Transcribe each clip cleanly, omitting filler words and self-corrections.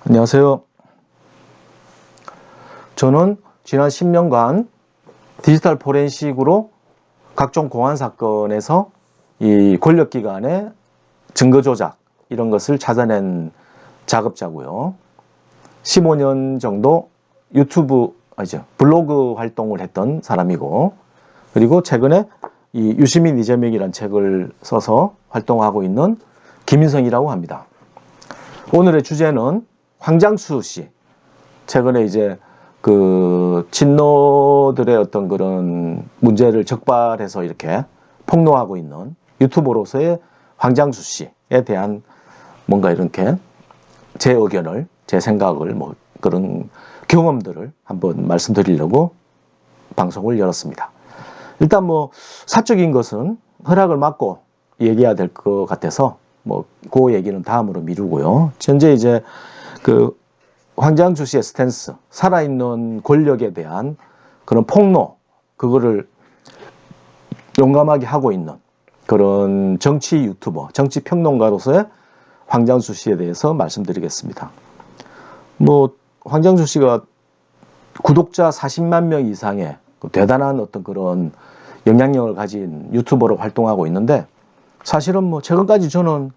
안녕하세요. 저는 지난 10년간 디지털 포렌식으로 각종 공안 사건에서 이 권력기관의 증거 조작 이런 것을 찾아낸 작업자고요. 15년 정도 블로그 활동을 했던 사람이고, 그리고 최근에 이 유시민 이재명이라는 책을 써서 활동하고 있는 김인성이라고 합니다. 오늘의 주제는 황장수 씨. 최근에 이제 그 친노들의 어떤 그런 문제를 적발해서 이렇게 폭로하고 있는 유튜버로서의 황장수 씨에 대한 뭔가 이렇게 제 의견을, 제 생각을, 뭐 그런 경험들을 한번 말씀드리려고 방송을 열었습니다. 일단 뭐 사적인 것은 허락을 받고 얘기해야 될 것 같아서 뭐 그 얘기는 다음으로 미루고요. 현재 이제 그 황장수 씨의 스탠스, 살아있는 권력에 대한 그런 폭로, 그거를 용감하게 하고 있는 그런 정치 유튜버, 정치 평론가로서의 황장수 씨에 대해서 말씀드리겠습니다. 뭐 황장수 씨가 구독자 40만 명 이상의 대단한 어떤 그런 영향력을 가진 유튜버로 활동하고 있는데, 사실은 뭐 최근까지 저는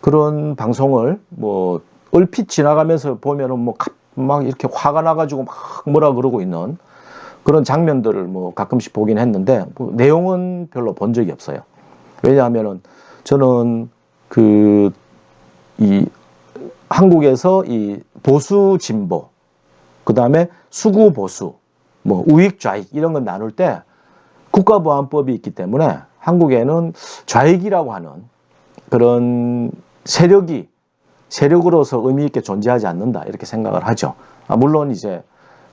그런 방송을 뭐 얼핏 지나가면서 보면은 뭐 막 이렇게 화가 나가지고 막 뭐라 그러고 있는 그런 장면들을 뭐 가끔씩 보긴 했는데, 뭐 내용은 별로 본 적이 없어요. 왜냐하면은 저는 이 한국에서 이 보수 진보, 그 다음에 수구 보수, 뭐 우익 좌익 이런 건 나눌 때 국가보안법이 있기 때문에 한국에는 좌익이라고 하는 그런 세력으로서 의미 있게 존재하지 않는다, 이렇게 생각을 하죠. 물론 이제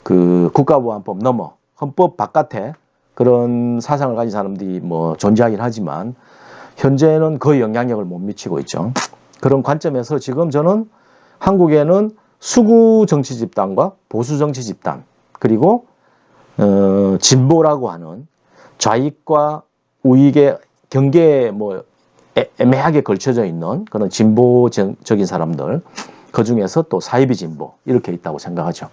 그 국가보안법 넘어 헌법 바깥에 그런 사상을 가진 사람들이 뭐 존재하긴 하지만 현재는 거의 영향력을 못 미치고 있죠. 그런 관점에서 지금 저는 한국에는 수구 정치 집단과 보수 정치 집단, 그리고 진보라고 하는 좌익과 우익의 경계에 뭐 애매하게 걸쳐져 있는 그런 진보적인 사람들, 그 중에서 또 사이비 진보 이렇게 있다고 생각하죠.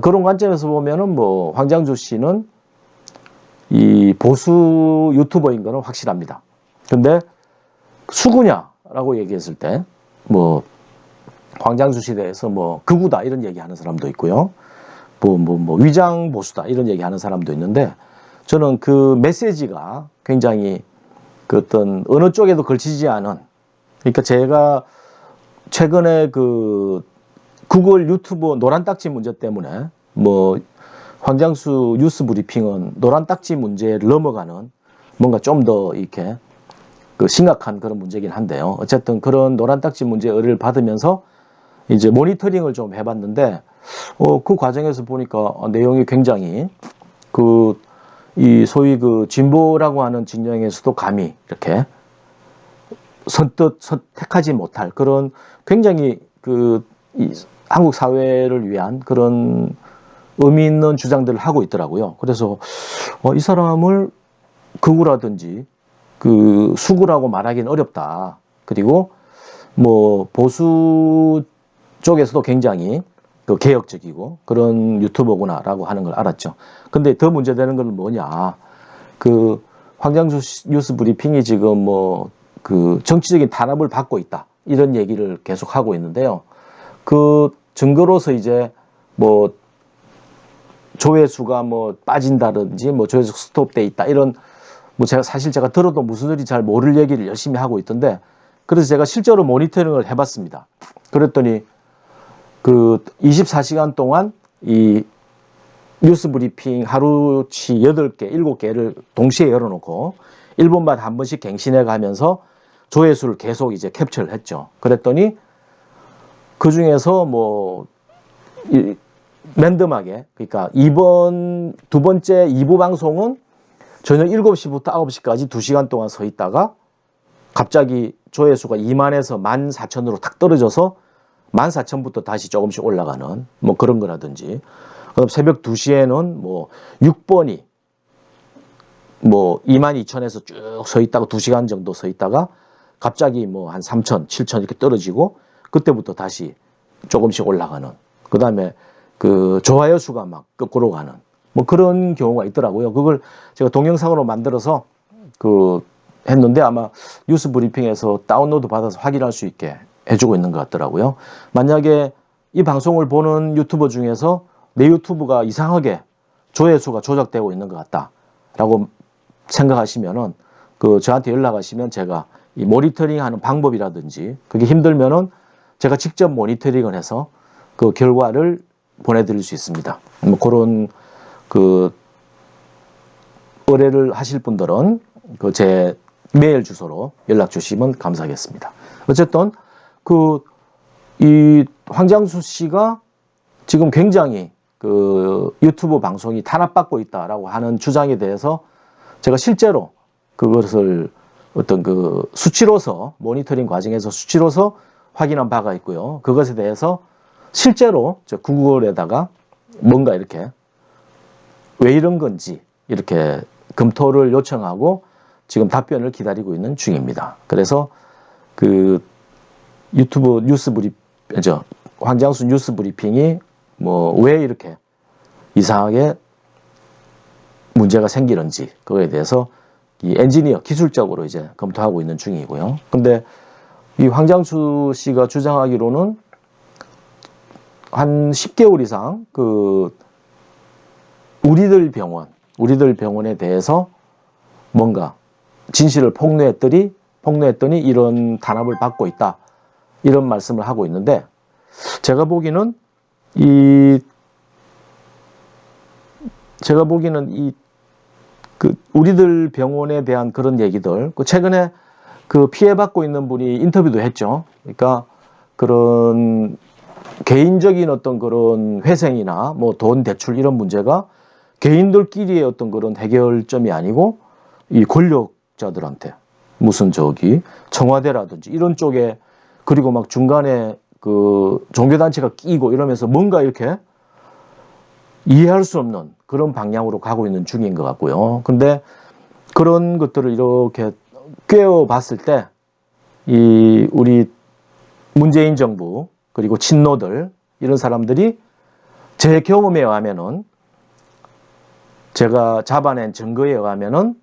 그런 관점에서 보면은 뭐 황장수 씨는 이 보수 유튜버인 거는 확실합니다. 근데 수구냐라고 얘기했을 때 뭐 황장수 씨에 대해서 뭐 극우다 이런 얘기하는 사람도 있고요. 뭐 위장 보수다 이런 얘기하는 사람도 있는데, 저는 그 메시지가 굉장히 그 어떤 어느 쪽에도 걸치지 않은, 그러니까 제가 최근에 그 구글 유튜브 노란 딱지 문제 때문에 뭐 황장수 뉴스 브리핑은 노란 딱지 문제를 넘어가는 뭔가 좀 더 이렇게 그 심각한 그런 문제긴 한데요. 어쨌든 그런 노란 딱지 문제 의뢰를 받으면서 이제 모니터링을 좀 해봤는데, 그 과정에서 보니까 내용이 굉장히 이 소위 그 진보라고 하는 진영에서도 감히 이렇게 선뜻 선택하지 못할 그런 굉장히 이 한국 사회를 위한 그런 의미 있는 주장들을 하고 있더라고요. 그래서 이 사람을 극우라든지 그 수구라고 말하기는 어렵다. 그리고 뭐 보수 쪽에서도 굉장히 그 개혁적이고 그런 유튜버구나라고 하는 걸 알았죠. 근데 더 문제되는 건 뭐냐? 그 황장수 뉴스 브리핑이 지금 뭐 그 정치적인 탄압을 받고 있다, 이런 얘기를 계속 하고 있는데요. 그 증거로서 이제 뭐 조회수가 뭐 빠진다든지 뭐 조회수 스톱돼 있다, 이런 뭐 제가 들어도 무슨 일이 잘 모를 얘기를 열심히 하고 있던데, 그래서 제가 실제로 모니터링을 해봤습니다. 그랬더니 그 24시간 동안 이 뉴스 브리핑 하루치 8개, 7개를 동시에 열어놓고 1분마다 한 번씩 갱신해 가면서 조회수를 계속 이제 캡처를 했죠. 그랬더니 그 중에서 뭐 랜덤하게, 그러니까 두 번째 2부 방송은 저녁 7시부터 9시까지 2시간 동안 서 있다가 갑자기 조회수가 2만에서 14,000으로 탁 떨어져서 14,000부터 다시 조금씩 올라가는 뭐 그런 거라든지, 그럼 새벽 2시에는 뭐 6번이 뭐 22,000에서 쭉 서 있다가 2시간 정도 서 있다가 갑자기 뭐 한 3,000, 7,000 이렇게 떨어지고, 그때부터 다시 조금씩 올라가는, 그 다음에 그 좋아요 수가 막 거꾸로 가는 뭐 그런 경우가 있더라고요. 그걸 제가 동영상으로 만들어서 그 했는데 아마 뉴스 브리핑에서 다운로드 받아서 확인할 수 있게 해주고 있는 것 같더라고요. 만약에 이 방송을 보는 유튜버 중에서 내 유튜브가 이상하게 조회수가 조작되고 있는 것 같다라고 생각하시면은 그 저한테 연락하시면 제가 이 모니터링 하는 방법이라든지 그게 힘들면은 제가 직접 모니터링을 해서 그 결과를 보내드릴 수 있습니다. 뭐 그런 그 의뢰를 하실 분들은 그 제 메일 주소로 연락 주시면 감사하겠습니다. 어쨌든 그 이 황장수 씨가 지금 굉장히 그 유튜브 방송이 탄압받고 있다라고 하는 주장에 대해서 제가 실제로 그것을 어떤 그 수치로서 모니터링 과정에서 수치로서 확인한 바가 있고요. 그것에 대해서 실제로 저 구글에다가 뭔가 이렇게 왜 이런 건지 이렇게 검토를 요청하고 지금 답변을 기다리고 있는 중입니다. 그래서 그 유튜브 뉴스 황장수 뉴스 브리핑이 뭐 왜 이렇게 이상하게 문제가 생기는지 그거에 대해서 이 엔지니어 기술적으로 이제 검토하고 있는 중이고요. 근데 이 황장수 씨가 주장하기로는 한 10개월 이상 그 우리들 병원에 대해서 뭔가 진실을 폭로했더니 이런 탄압을 받고 있다. 이런 말씀을 하고 있는데 제가 보기에는 그 우리들 병원에 대한 그런 얘기들, 그 최근에 그 피해받고 있는 분이 인터뷰도 했죠. 그러니까 그런 개인적인 어떤 그런 회생이나 뭐 돈 대출 이런 문제가 개인들끼리의 어떤 그런 해결점이 아니고 이 권력자들한테 무슨 저기 청와대라든지 이런 쪽에 그리고 막 중간에 그 종교단체가 끼고 이러면서 뭔가 이렇게 이해할 수 없는 그런 방향으로 가고 있는 중인 것 같고요. 근데 그런 것들을 이렇게 꿰어봤을 때 이 우리 문재인 정부 그리고 친노들 이런 사람들이 제 경험에 의하면은 제가 잡아낸 증거에 의하면은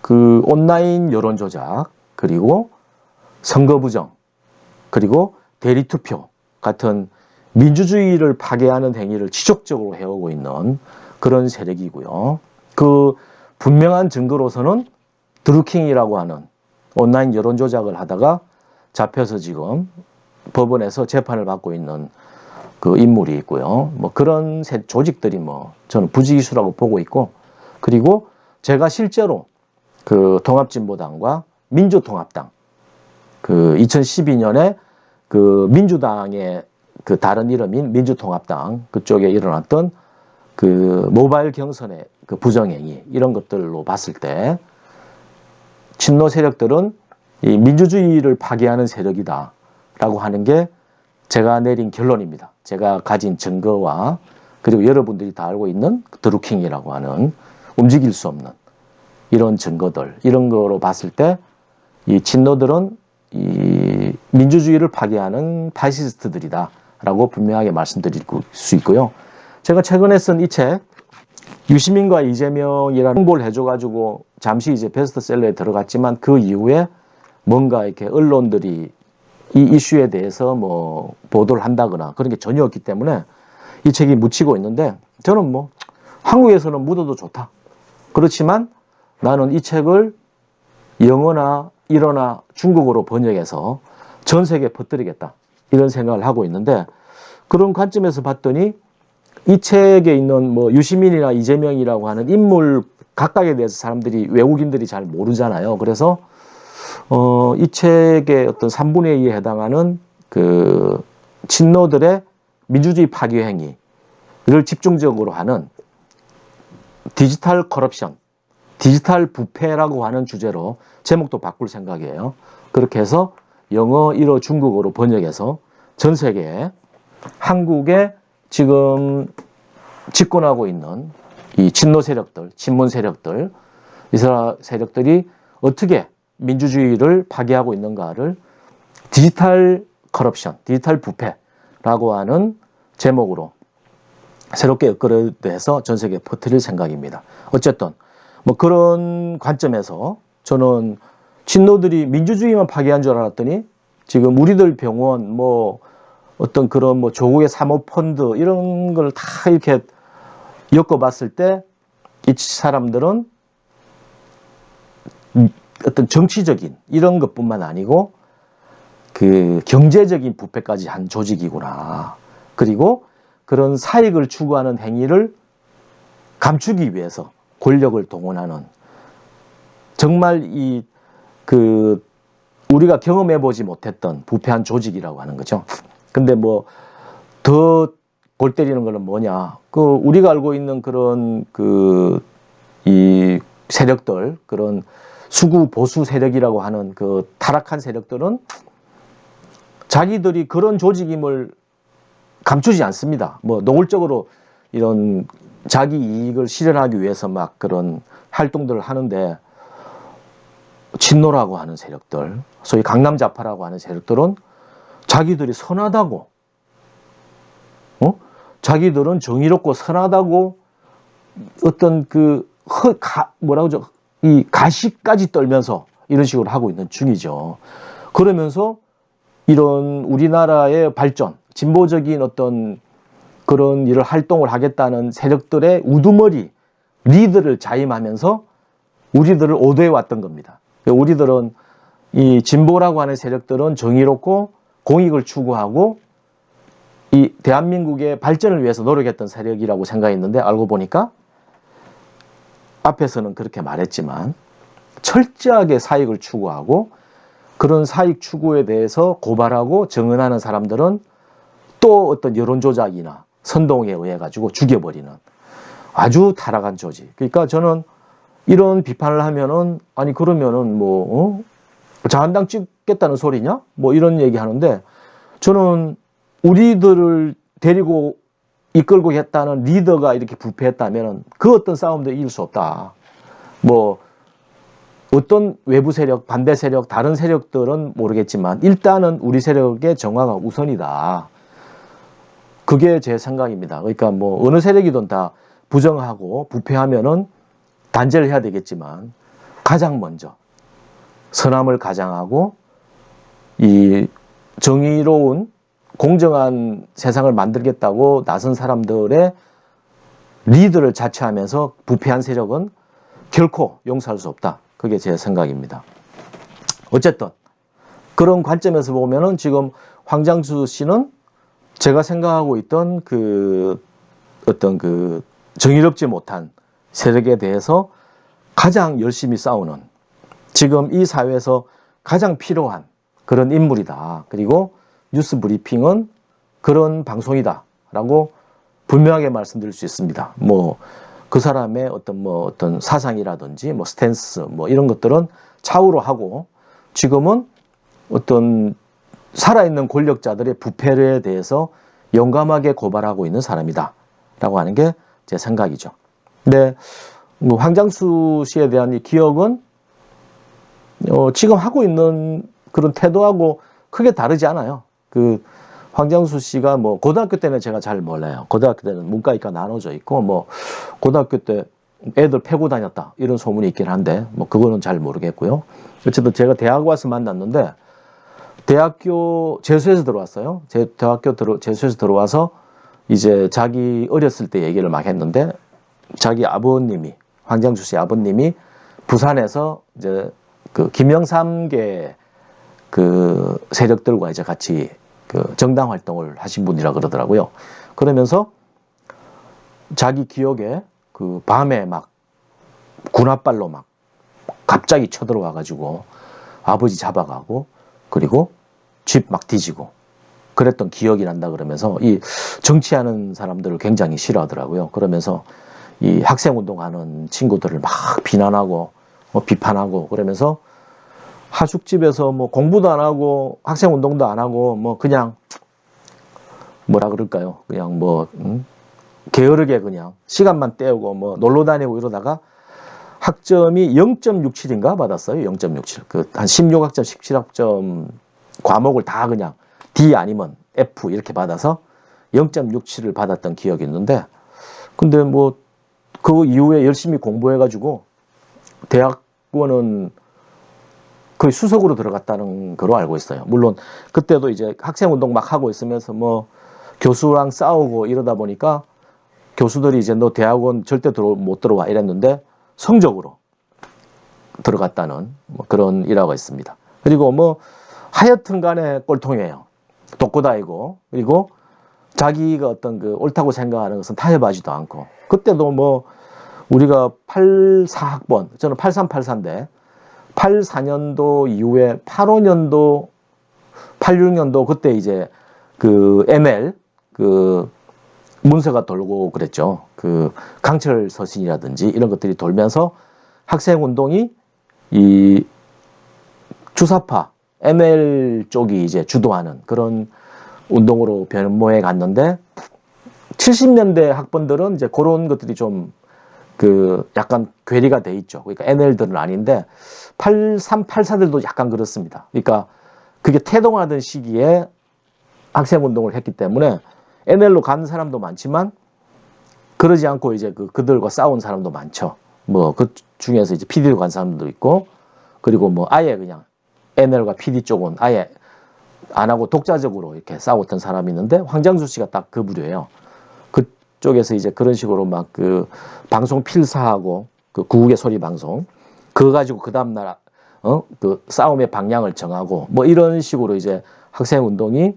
그 온라인 여론조작 그리고 선거 부정 그리고 대리투표 같은 민주주의를 파괴하는 행위를 지속적으로 해오고 있는 그런 세력이고요. 그 분명한 증거로서는 드루킹이라고 하는 온라인 여론조작을 하다가 잡혀서 지금 법원에서 재판을 받고 있는 그 인물이 있고요. 뭐 그런 조직들이 뭐 저는 부지기수라고 보고 있고 그리고 제가 실제로 그 통합진보당과 민주통합당 그 2012년에 그 민주당의 그 다른 이름인 민주통합당 그쪽에 일어났던 그 모바일 경선의 그 부정행위 이런 것들로 봤을 때 친노 세력들은 이 민주주의를 파괴하는 세력이다라고 하는 게 제가 내린 결론입니다. 제가 가진 증거와 그리고 여러분들이 다 알고 있는 드루킹이라고 하는 움직일 수 없는 이런 증거들 이런 거로 봤을 때 이 친노들은 이 민주주의를 파괴하는 파시스트들이다라고 분명하게 말씀드릴 수 있고요. 제가 최근에 쓴 이 책 유시민과 이재명이라는 홍보를 해줘가지고 잠시 이제 베스트셀러에 들어갔지만 그 이후에 뭔가 이렇게 언론들이 이 이슈에 대해서 뭐 보도를 한다거나 그런 게 전혀 없기 때문에 이 책이 묻히고 있는데 저는 뭐 한국에서는 묻어도 좋다. 그렇지만 나는 이 책을 영어나 일어나 중국어로 번역해서 전 세계에 퍼뜨리겠다. 이런 생각을 하고 있는데 그런 관점에서 봤더니 이 책에 있는 뭐 유시민이나 이재명이라고 하는 인물 각각에 대해서 사람들이 외국인들이 잘 모르잖아요. 그래서 이 책의 어떤 3분의 2에 해당하는 그 친노들의 민주주의 파괴 행위를 집중적으로 하는 디지털 커럽션, 디지털 부패라고 하는 주제로 제목도 바꿀 생각이에요. 그렇게 해서 영어, 일어, 중국어로 번역해서 전 세계에 한국에 지금 집권하고 있는 이 친노 세력들, 친문 세력들, 이 세력들이 어떻게 민주주의를 파괴하고 있는가를 디지털 커럽션, 디지털 부패라고 하는 제목으로 새롭게 업그레이드해서 전 세계에 퍼뜨릴 생각입니다. 어쨌든 뭐 그런 관점에서 저는 친노들이 민주주의만 파괴한 줄 알았더니 지금 우리들 병원 뭐 어떤 그런 뭐 조국의 사모펀드 이런 걸 다 이렇게 엮어봤을 때 이 사람들은 어떤 정치적인 이런 것뿐만 아니고 그 경제적인 부패까지 한 조직이구나. 그리고 그런 사익을 추구하는 행위를 감추기 위해서 권력을 동원하는 정말 그 우리가 경험해 보지 못했던 부패한 조직이라고 하는 거죠. 근데 뭐 더 골 때리는 거는 뭐냐? 그 우리가 알고 있는 그런 이 세력들, 그런 수구 보수 세력이라고 하는 그 타락한 세력들은 자기들이 그런 조직임을 감추지 않습니다. 뭐 노골적으로 이런 자기 이익을 실현하기 위해서 막 그런 활동들을 하는데 친노라고 하는 세력들, 소위 강남좌파라고 하는 세력들은 자기들이 선하다고, 자기들은 정의롭고 선하다고 어떤 뭐라고 하죠? 이 가시까지 떨면서 이런 식으로 하고 있는 중이죠. 그러면서 이런 우리나라의 발전, 진보적인 어떤 그런 일을 활동을 하겠다는 세력들의 우두머리, 리드를 자임하면서 우리들을 오도해 왔던 겁니다. 우리들은 이 진보라고 하는 세력들은 정의롭고 공익을 추구하고 이 대한민국의 발전을 위해서 노력했던 세력이라고 생각했는데 알고 보니까 앞에서는 그렇게 말했지만 철저하게 사익을 추구하고 그런 사익 추구에 대해서 고발하고 증언하는 사람들은 또 어떤 여론 조작이나 선동에 의해 가지고 죽여버리는 아주 타락한 조직. 그러니까 저는 이런 비판을 하면은 아니 그러면은 뭐 자한당 찍겠다는 소리냐? 뭐 이런 얘기 하는데 저는 우리들을 데리고 이끌고 했다는 리더가 이렇게 부패했다면 그 어떤 싸움도 이길 수 없다. 뭐 어떤 외부 세력, 반대 세력, 다른 세력들은 모르겠지만 일단은 우리 세력의 정화가 우선이다. 그게 제 생각입니다. 그러니까 뭐 어느 세력이든 다 부정하고 부패하면은 단죄를 해야 되겠지만 가장 먼저 선함을 가장하고 이 정의로운 공정한 세상을 만들겠다고 나선 사람들의 리더를 자처하면서 부패한 세력은 결코 용서할 수 없다. 그게 제 생각입니다. 어쨌든 그런 관점에서 보면은 지금 황장수 씨는 제가 생각하고 있던 어떤 정의롭지 못한 세력에 대해서 가장 열심히 싸우는 지금 이 사회에서 가장 필요한 그런 인물이다. 그리고 뉴스 브리핑은 그런 방송이다. 라고 분명하게 말씀드릴 수 있습니다. 뭐 그 사람의 어떤 사상이라든지 뭐 스탠스 뭐 이런 것들은 차후로 하고 지금은 어떤 살아있는 권력자들의 부패에 대해서 용감하게 고발하고 있는 사람이다. 라고 하는 게 제 생각이죠. 근데 뭐 황장수 씨에 대한 이 기억은 지금 하고 있는 그런 태도하고 크게 다르지 않아요. 황장수 씨가 뭐 고등학교 때는 제가 잘 몰라요. 고등학교 때는 문과이과 나눠져 있고 뭐 고등학교 때 애들 패고 다녔다 이런 소문이 있긴 한데 뭐 그거는 잘 모르겠고요. 어쨌든 제가 대학 와서 만났는데 대학교 재수해서 들어왔어요. 재수해서 들어와서 이제 자기 어렸을 때 얘기를 막 했는데 자기 아버님이 황장수 씨 아버님이 부산에서 이제 김영삼계 세력들과 이제 같이 정당 활동을 하신 분이라 그러더라고요. 그러면서 자기 기억에 밤에 막 군홧발로 막 갑자기 쳐들어와 가지고 아버지 잡아가고 그리고 집 막 뒤지고 그랬던 기억이 난다 그러면서 이 정치하는 사람들을 굉장히 싫어하더라고요. 그러면서 이 학생운동하는 친구들을 막 비난하고 비판하고 그러면서 하숙집에서 뭐 공부도 안 하고 학생운동도 안 하고 뭐 그냥 뭐라 그럴까요? 그냥 뭐 게으르게 그냥 시간만 때우고 뭐 놀러 다니고 이러다가 학점이 0.67인가 받았어요. 0.67. 한 16학점, 17학점 과목을 다 그냥 D 아니면 F 이렇게 받아서 0.67을 받았던 기억이 있는데, 근데 뭐 그 이후에 열심히 공부해가지고 대학원은 거의 수석으로 들어갔다는 거로 알고 있어요. 물론 그때도 이제 학생운동 막 하고 있으면서 뭐 교수랑 싸우고 이러다 보니까 교수들이 이제 너 대학원 절대 못 들어와 이랬는데 성적으로 들어갔다는 뭐 그런 일화가 있습니다. 그리고 뭐 하여튼 간에 꼴통이에요. 독고다이고, 그리고 자기가 어떤 그 옳다고 생각하는 것은 타협하지도 않고, 그때도 뭐 우리가 84학번, 저는 8384인데 84년도 이후에 85년도, 86년도 그때 이제 그 ML 그 문서가 돌고 그랬죠. 그 강철 서신이라든지 이런 것들이 돌면서 학생 운동이 이 주사파 ML 쪽이 이제 주도하는 그런 운동으로 변모해 갔는데, 70년대 학번들은 이제 그런 것들이 좀 그 약간 괴리가 돼 있죠. 그러니까 ML들은 아닌데 83, 84들도 약간 그렇습니다. 그러니까 그게 태동하던 시기에 학생 운동을 했기 때문에 ML로 간 사람도 많지만 그러지 않고 이제 그들과 싸운 사람도 많죠. 뭐 그 중에서 이제 PD로 간 사람도 있고, 그리고 뭐 아예 그냥 ML과 PD 쪽은 아예 안 하고 독자적으로 이렇게 싸웠던 사람이 있는데, 황장수 씨가 딱 그 부류예요. 그쪽에서 이제 그런 식으로 막 그 방송 필사하고 그 구국의 소리 방송 그거 가지고 그 다음날 그 싸움의 방향을 정하고 뭐 이런 식으로 이제 학생 운동이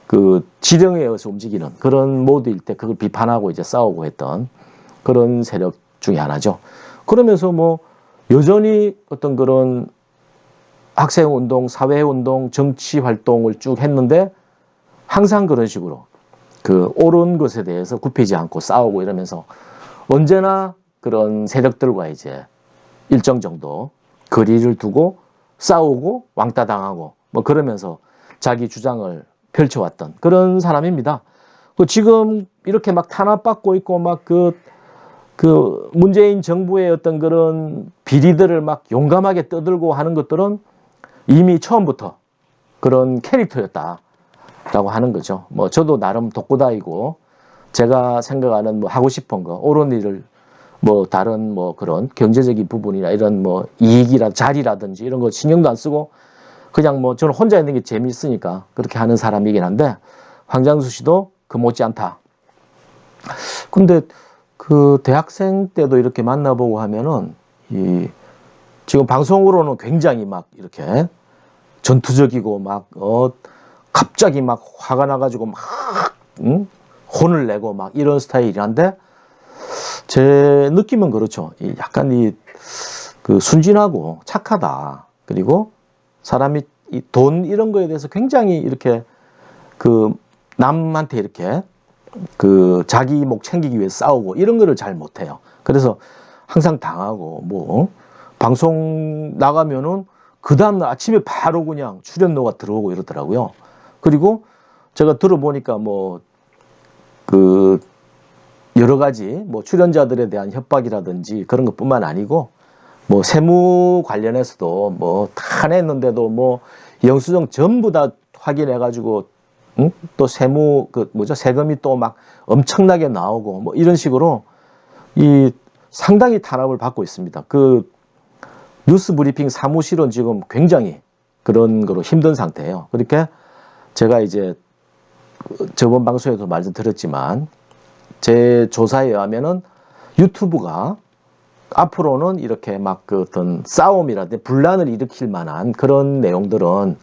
그 지령에 의해서 움직이는 그런 모드일 때 그걸 비판하고 이제 싸우고 했던 그런 세력 중에 하나죠. 그러면서 뭐 여전히 어떤 그런 학생 운동, 사회 운동, 정치 활동을 쭉 했는데 항상 그런 식으로 그 옳은 것에 대해서 굽히지 않고 싸우고 이러면서 언제나 그런 세력들과 이제 일정 정도 거리를 두고 싸우고 왕따 당하고 뭐 그러면서 자기 주장을 펼쳐왔던 그런 사람입니다. 지금 이렇게 막 탄압받고 있고 막 그 문재인 정부의 어떤 그런 비리들을 막 용감하게 떠들고 하는 것들은 이미 처음부터 그런 캐릭터였다라고 하는 거죠. 뭐 저도 나름 독고다이고 제가 생각하는 뭐 하고 싶은 거, 옳은 일을 뭐 다른 뭐 그런 경제적인 부분이나 이런 뭐 이익이라 자리라든지 이런 거 신경도 안 쓰고 그냥 뭐 저는 혼자 있는 게 재미있으니까 그렇게 하는 사람이긴 한데, 황장수 씨도 그 못지않다. 근데 그 대학생 때도 이렇게 만나보고 하면은 지금 방송으로는 굉장히 막 이렇게 전투적이고 막 갑자기 막 화가 나가지고 막 혼을 내고 막 이런 스타일이란데, 제 느낌은 그렇죠. 약간 그 순진하고 착하다. 그리고 사람이 돈 이런 거에 대해서 굉장히 이렇게 그 남한테 이렇게 그 자기 목 챙기기 위해 싸우고 이런 거를 잘 못해요. 그래서 항상 당하고 뭐 방송 나가면은 그 다음날 아침에 바로 그냥 출연료가 들어오고 이러더라고요. 그리고 제가 들어보니까 뭐 그 여러 가지 뭐 출연자들에 대한 협박이라든지 그런 것뿐만 아니고 뭐 세무 관련해서도 뭐 다 냈는데도 뭐 영수증 전부 다 확인해가지고 또 세무 그 뭐죠 세금이 또 막 엄청나게 나오고 뭐 이런 식으로 상당히 탄압을 받고 있습니다. 그 뉴스 브리핑 사무실은 지금 굉장히 그런 거로 힘든 상태예요. 그렇게 제가 이제 저번 방송에도 말씀드렸지만 제 조사에 의하면은 유튜브가 앞으로는 이렇게 막 그 어떤 싸움이라든지 분란을 일으킬 만한 그런 내용들은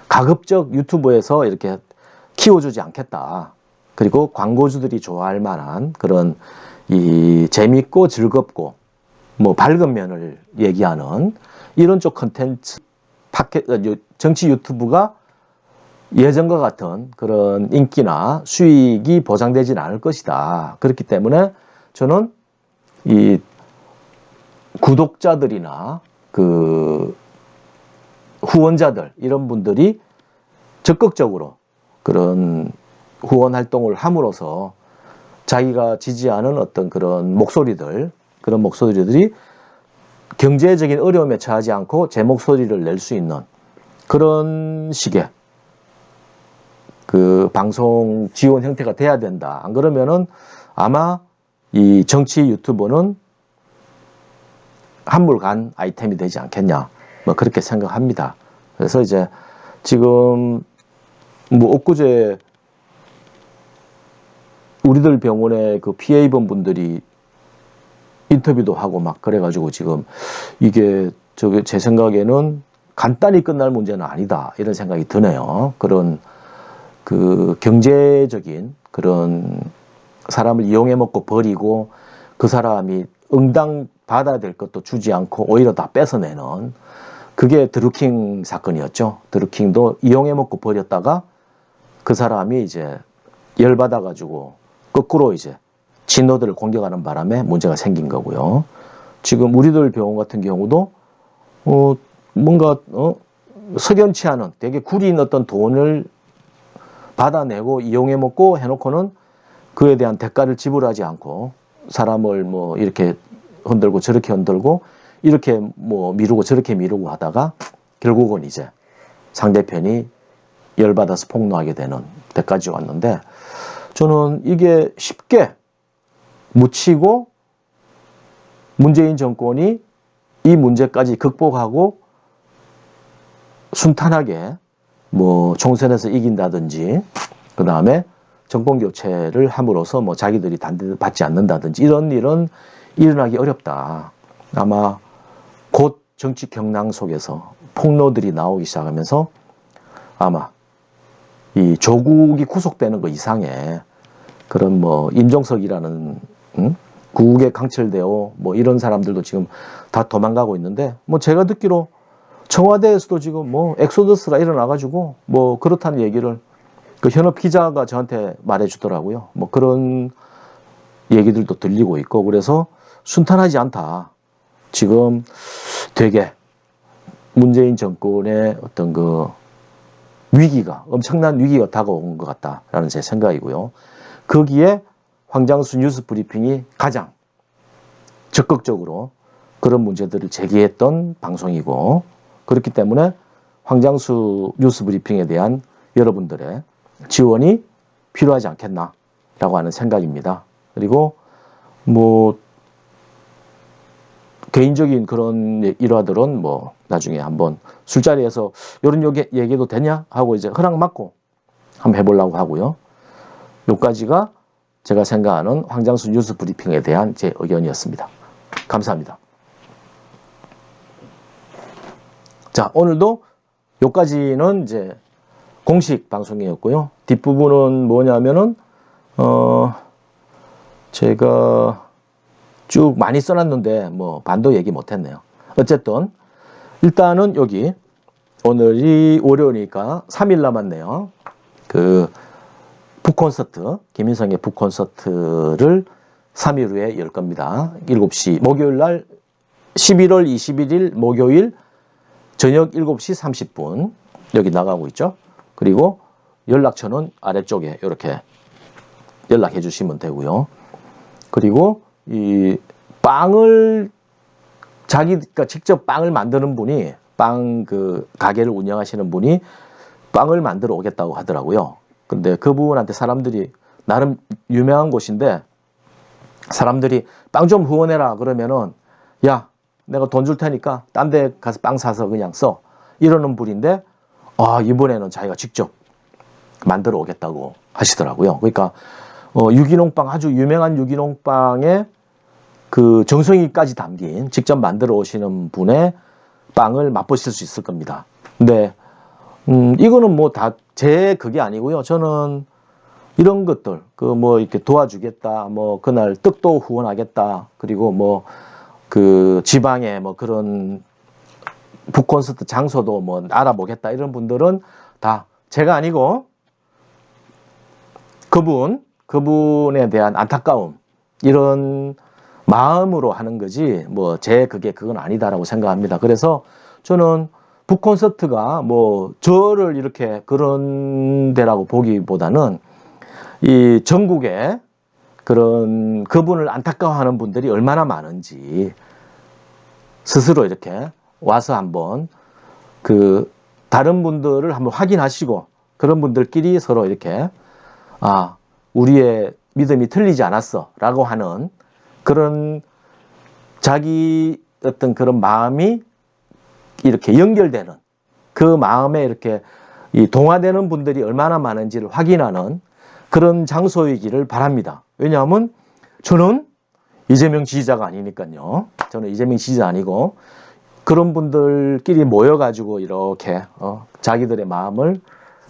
가급적 유튜브에서 이렇게 키워주지 않겠다. 그리고 광고주들이 좋아할 만한 그런 재밌고 즐겁고 뭐 밝은 면을 얘기하는 이런 쪽 컨텐츠 정치 유튜브가 예전과 같은 그런 인기나 수익이 보장되지는 않을 것이다. 그렇기 때문에 저는 구독자들이나 그 후원자들 이런 분들이 적극적으로 그런 후원 활동을 함으로써 자기가 지지하는 어떤 그런 목소리들이 경제적인 어려움에 처하지 않고 제 목소리를 낼 수 있는 그런 식의 그 방송 지원 형태가 돼야 된다. 안 그러면은 아마 이 정치 유튜버는 한물간 아이템이 되지 않겠냐. 뭐 그렇게 생각합니다. 그래서 이제 지금 뭐 엊그제 우리들 병원에 그 피해 입은 분들이 인터뷰도 하고 막 그래가지고 지금 이게 저게 제 생각에는 간단히 끝날 문제는 아니다 이런 생각이 드네요. 그런 그 경제적인 그런 사람을 이용해 먹고 버리고 그 사람이 응당 받아야 될 것도 주지 않고 오히려 다 뺏어내는 그게 드루킹 사건이었죠. 드루킹도 이용해 먹고 버렸다가 그 사람이 이제 열받아가지고 거꾸로 이제 진노들을 공격하는 바람에 문제가 생긴 거고요. 지금 우리들 병원 같은 경우도 뭔가 석연치 않은 되게 구린 어떤 돈을 받아내고 이용해 먹고 해놓고는 그에 대한 대가를 지불하지 않고 사람을 뭐 이렇게 흔들고 저렇게 흔들고 이렇게 뭐 미루고 저렇게 미루고 하다가 결국은 이제 상대편이 열받아서 폭로하게 되는 데까지 왔는데 저는 이게 쉽게 묻히고 문재인 정권이 이 문제까지 극복하고 순탄하게 뭐 총선에서 이긴다든지 그 다음에 정권 교체를 함으로써 뭐 자기들이 단대를 받지 않는다든지 이런 일은 일어나기 어렵다. 아마 곧 정치 경랑 속에서 폭로들이 나오기 시작하면서 아마 이 조국이 구속되는 거 이상의 그런 뭐 임종석이라는 구국에 강철되어 뭐 이런 사람들도 지금 다 도망가고 있는데 뭐 제가 듣기로 청와대에서도 지금 뭐 엑소더스가 일어나가지고 뭐 그렇다는 얘기를 그 현업 기자가 저한테 말해주더라고요. 뭐 그런 얘기들도 들리고 있고 그래서 순탄하지 않다. 지금 되게 문재인 정권의 어떤 그 위기가 엄청난 위기가 다가온 것 같다라는 제 생각이고요. 거기에 황장수 뉴스 브리핑이 가장 적극적으로 그런 문제들을 제기했던 방송이고 그렇기 때문에 황장수 뉴스 브리핑에 대한 여러분들의 지원이 필요하지 않겠나라고 하는 생각입니다. 그리고 뭐 개인적인 그런 일화들은 뭐 나중에 한번 술자리에서 이런 얘기도 되냐 하고 이제 허락 받고 한번 해보려고 하고요. 요까지가 제가 생각하는 황장수 뉴스 브리핑에 대한 제 의견이었습니다. 감사합니다. 자, 오늘도 요까지는 이제 공식 방송이었고요. 뒷부분은 뭐냐면은 제가 쭉 많이 써놨는데 뭐 반도 얘기 못했네요. 어쨌든 일단은 여기 오늘이 월요일이니까 3일 남았네요. 그 북콘서트 김인성의 북콘서트를 3일 후에 열 겁니다. 7시 목요일 날 11월 21일 목요일 저녁 7시 30분 여기 나가고 있죠. 그리고 연락처는 아래쪽에 이렇게 연락해 주시면 되고요. 그리고 이 빵을 자기가 직접 빵을 만드는 분이 빵 그 가게를 운영하시는 분이 빵을 만들어 오겠다고 하더라고요. 근데 그분한테 사람들이 나름 유명한 곳인데 사람들이 빵 좀 후원해라 그러면은 야 내가 돈 줄 테니까 딴 데 가서 빵 사서 그냥 써 이러는 분인데 이번에는 자기가 직접 만들어 오겠다고 하시더라고요. 그러니까 유기농빵 아주 유명한 유기농빵에 그 정성이까지 담긴 직접 만들어 오시는 분의 빵을 맛보실 수 있을 겁니다. 근데 이거는 뭐 다 제 그게 아니고요. 저는 이런 것들 그 뭐 이렇게 도와주겠다, 뭐 그날 떡도 후원하겠다, 그리고 뭐 그 지방에 뭐 그런 북콘서트 장소도 뭐 알아보겠다 이런 분들은 다 제가 아니고 그분에 대한 안타까움 이런 마음으로 하는 거지 뭐 그건 아니다라고 생각합니다. 그래서 저는 북콘서트가 뭐 저를 이렇게 그런 데라고 보기보다는 이 전국에 그런 그분을 안타까워하는 분들이 얼마나 많은지 스스로 이렇게 와서 한번 그 다른 분들을 한번 확인하시고 그런 분들끼리 서로 이렇게 우리의 믿음이 틀리지 않았어 라고 하는 그런 자기 어떤 그런 마음이 이렇게 연결되는 그 마음에 이렇게 이 동화되는 분들이 얼마나 많은지를 확인하는 그런 장소이기를 바랍니다. 왜냐하면 저는 이재명 지지자가 아니니까요. 저는 이재명 지지자 아니고 그런 분들끼리 모여가지고 이렇게 자기들의 마음을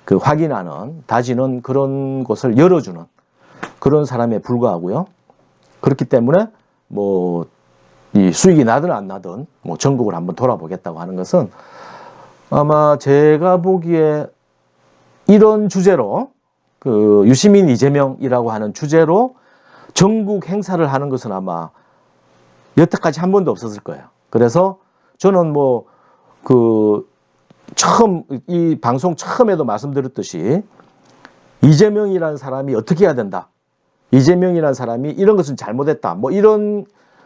그 확인하는, 다지는 그런 곳을 열어주는 그런 사람에 불과하고요. 그렇기 때문에 뭐 이 수익이 나든 안 나든 뭐 전국을 한번 돌아보겠다고 하는 것은 아마 제가 보기에 이런 주제로 그 유시민 이재명이라고 하는 주제로 전국 행사를 하는 것은 아마 여태까지 한 번도 없었을 거예요. 그래서 저는 뭐 그 처음 이 방송 처음에도 말씀드렸듯이 이재명이라는 사람이 어떻게 해야 된다. 이재명이라는 사람이 이런 것은 잘못했다. 뭐 이런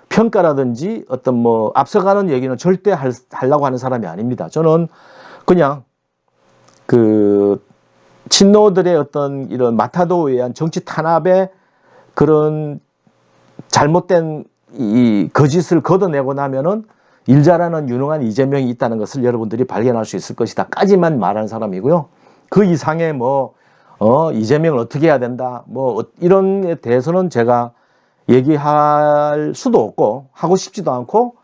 평가라든지 어떤 뭐 앞서가는 얘기는 절대 하려고 하는 사람이 아닙니다. 저는 그냥 그 친노들의 어떤 이런 마타도에 의한 정치 탄압의 그런 잘못된 이 거짓을 걷어내고 나면은 일 잘하는 유능한 이재명이 있다는 것을 여러분들이 발견할 수 있을 것이다. 까지만 말하는 사람이고요. 그 이상의 뭐 이재명을 어떻게 해야 된다. 뭐 이런 데 대해서는 제가 얘기할 수도 없고 하고 싶지도 않고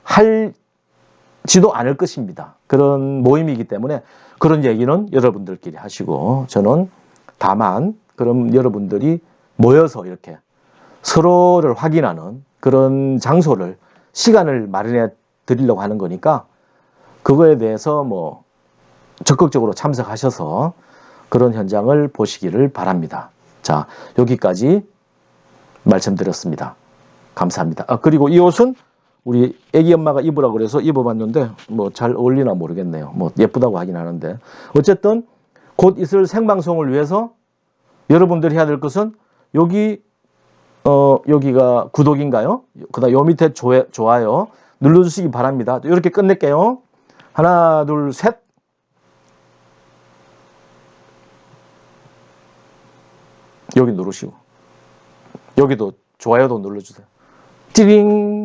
할지도 않을 것입니다. 그런 모임이기 때문에 그런 얘기는 여러분들끼리 하시고 저는 다만 그럼 여러분들이 모여서 이렇게 서로를 확인하는 그런 장소를 시간을 마련해 드리려고 하는 거니까 그거에 대해서 뭐 적극적으로 참석하셔서 그런 현장을 보시기를 바랍니다. 자, 여기까지 말씀드렸습니다. 감사합니다. 그리고 이 옷은 우리 애기 엄마가 입으라고 그래서 입어봤는데 뭐 잘 어울리나 모르겠네요. 뭐 예쁘다고 하긴 하는데 어쨌든 곧 있을 생방송을 위해서 여러분들이 해야 될 것은 여기가 구독인가요? 그다음 요 밑에 좋아요 눌러주시기 바랍니다. 이렇게 끝낼게요. 하나, 둘, 셋. 여기 누르시고 여기도 좋아요도 눌러주세요. 띠링.